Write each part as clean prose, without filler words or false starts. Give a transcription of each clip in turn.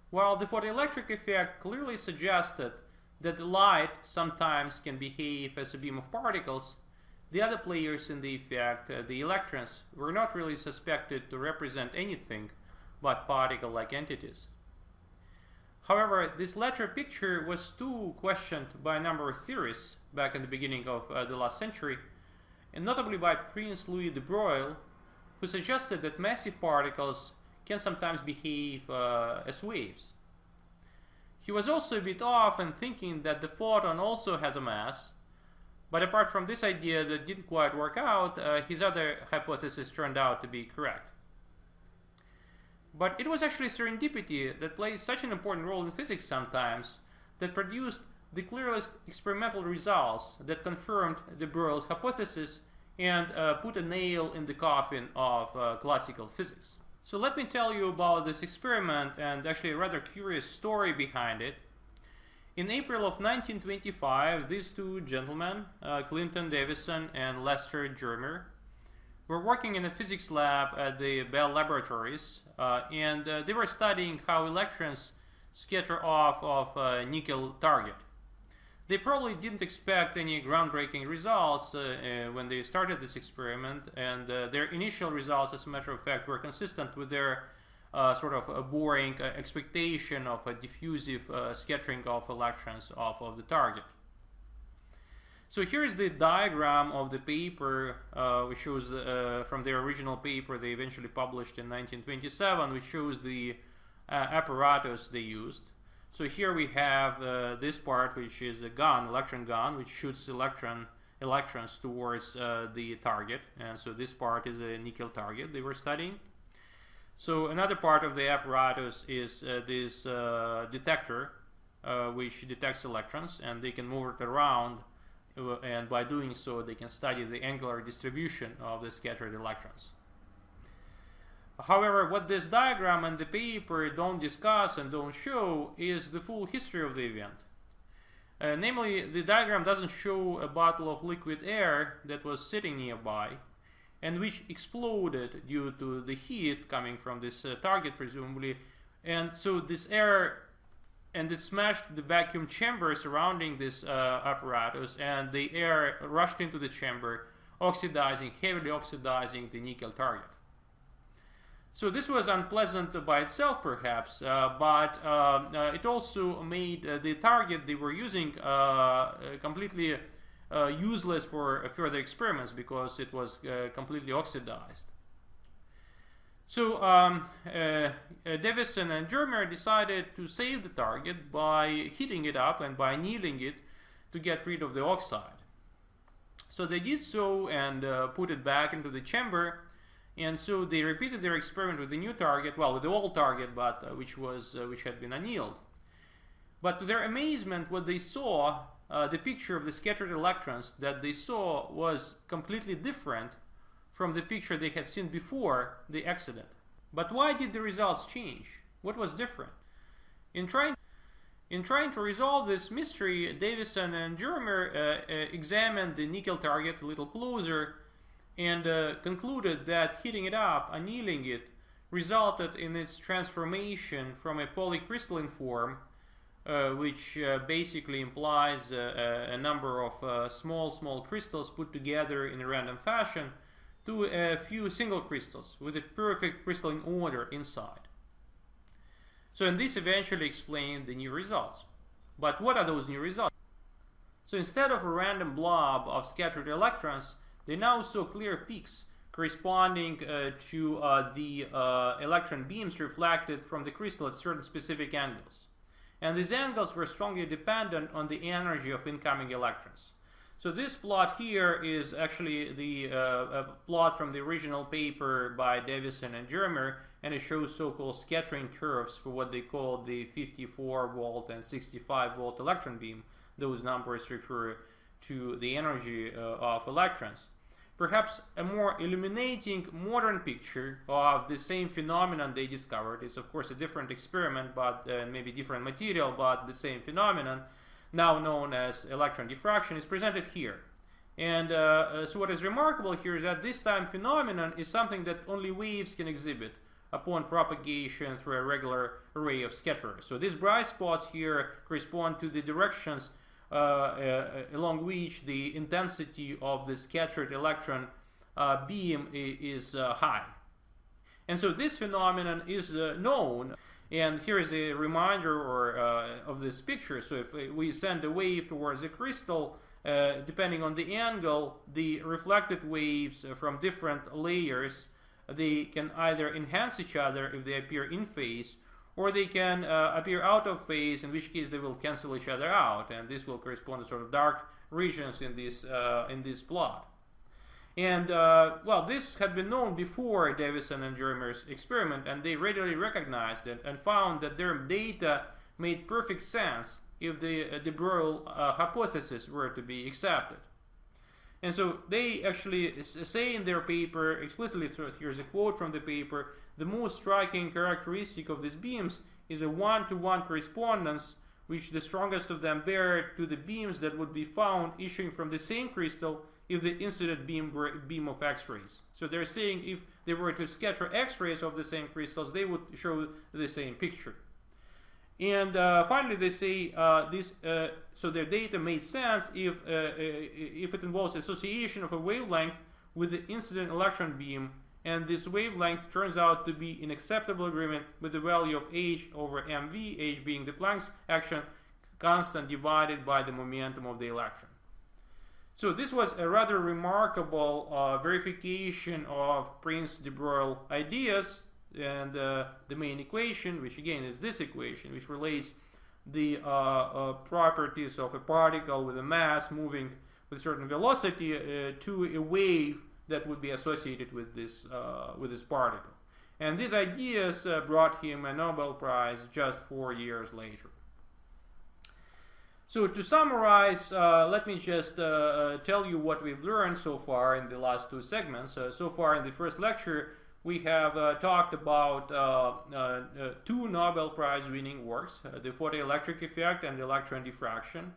While the photoelectric effect clearly suggested that the light sometimes can behave as a beam of particles, the other players in the effect, the electrons, were not really suspected to represent anything but particle-like entities. However, this latter picture was too questioned by a number of theorists back in the beginning of the last century, and notably by Prince Louis de Broglie, who suggested that massive particles can sometimes behave as waves. He was also a bit off in thinking that the photon also has a mass, but apart from this idea that didn't quite work out, his other hypothesis turned out to be correct. But it was actually serendipity that plays such an important role in physics sometimes that produced the clearest experimental results that confirmed de Broglie's hypothesis and put a nail in the coffin of classical physics. So let me tell you about this experiment and actually a rather curious story behind it. In April of 1925, these two gentlemen, Clinton Davison and Lester Germer, were working in a physics lab at the Bell Laboratories, and they were studying how electrons scatter off of a nickel target. They probably didn't expect any groundbreaking results when they started this experiment, and their initial results, as a matter of fact, were consistent with their sort of a boring expectation of a diffusive scattering of electrons off of the target. So here is the diagram of the paper, which shows from their original paper they eventually published in 1927, which shows the apparatus they used. So here we have this part, which is a gun, electron gun, which shoots electrons towards the target. And so this part is a nickel target they were studying. So another part of the apparatus is this detector, which detects electrons, and they can move it around, and by doing so they can study the angular distribution of the scattered electrons. However, what this diagram and the paper don't discuss and don't show is the full history of the event. Namely, the diagram doesn't show a bottle of liquid air that was sitting nearby and which exploded due to the heat coming from this target, presumably. And so this air, and it smashed the vacuum chamber surrounding this apparatus, and the air rushed into the chamber, heavily oxidizing the nickel target. So this was unpleasant by itself, perhaps, but it also made the target they were using completely useless for further experiments because it was completely oxidized. So Davison and Germer decided to save the target by heating it up and by annealing it to get rid of the oxide. So they did so and put it back into the chamber. And so they repeated their experiment with the new target, well, with the old target, but which had been annealed. But to their amazement, what they saw, the picture of the scattered electrons that they saw, was completely different from the picture they had seen before the accident. But why did the results change? What was different? In trying to resolve this mystery, Davison and Germer examined the nickel target a little closer and concluded that heating it up, annealing it, resulted in its transformation from a polycrystalline form, which basically implies a number of small crystals put together in a random fashion, to a few single crystals with a perfect crystalline order inside. So, and this eventually explained the new results. But what are those new results? So instead of a random blob of scattered electrons, they now saw clear peaks corresponding to the electron beams reflected from the crystal at certain specific angles. And these angles were strongly dependent on the energy of incoming electrons. So this plot here is actually the plot from the original paper by Davison and Germer, and it shows so-called scattering curves for what they call the 54 volt and 65 volt electron beam. Those numbers refer to the energy of electrons. Perhaps a more illuminating modern picture of the same phenomenon they discovered is, of course, a different experiment, but maybe different material, but the same phenomenon, now known as electron diffraction, is presented here. And so what is remarkable here is that this time phenomenon is something that only waves can exhibit, upon propagation through a regular array of scatterers. So these bright spots here correspond to the directions along which the intensity of the scattered electron beam is high. And so this phenomenon is known. And here is a reminder of this picture. So if we send a wave towards a crystal, depending on the angle, the reflected waves from different layers, they can either enhance each other if they appear in phase, or they can appear out of phase, in which case they will cancel each other out, and this will correspond to sort of dark regions in this plot. And well, this had been known before Davison and Germer's experiment, and they readily recognized it and found that their data made perfect sense if the de Broglie hypothesis were to be accepted. And so they actually say in their paper explicitly, so here's a quote from the paper, the most striking characteristic of these beams is a one-to-one correspondence which the strongest of them bear to the beams that would be found issuing from the same crystal if the incident beam were a beam of X-rays. So they're saying if they were to scatter X-rays of the same crystals, they would show the same picture. And finally, they say so their data made sense if it involves association of a wavelength with the incident electron beam, and this wavelength turns out to be in acceptable agreement with the value of h over mv, h being the Planck's action constant divided by the momentum of the electron. So this was a rather remarkable verification of Prince de Broglie ideas. And the main equation, which again is this equation, which relates the properties of a particle with a mass moving with a certain velocity to a wave that would be associated with this particle. And these ideas brought him a Nobel Prize just 4 years later. So to summarize, let me just tell you what we've learned so far in the last two segments. So far in the first lecture, we have talked about two Nobel Prize winning works, the photoelectric effect and the electron diffraction.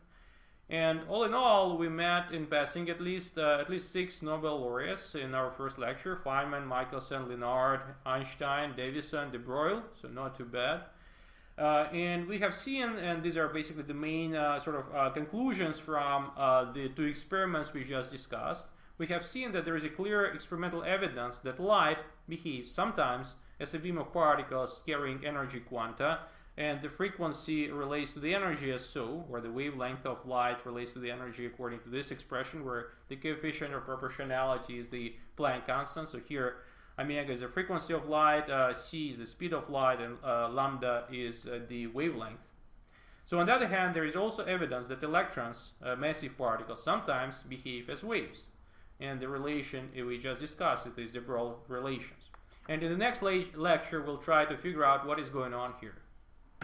And all in all, we met in passing at least 6 Nobel laureates in our first lecture: Feynman, Michelson, Lenard, Einstein, Davison, de Broglie, so not too bad. And we have seen, and these are basically the main conclusions from the two experiments we just discussed, we have seen that there is a clear experimental evidence that light behaves sometimes as a beam of particles carrying energy quanta, and the frequency relates to the energy as so, or the wavelength of light relates to the energy according to this expression, where the coefficient of proportionality is the Planck constant. So here omega is the frequency of light, c is the speed of light, and lambda is the wavelength. So on the other hand, there is also evidence that electrons, massive particles, sometimes behave as waves. And the relation we just discussed, it is de Broglie relations. And in the next lecture, we'll try to figure out what is going on here.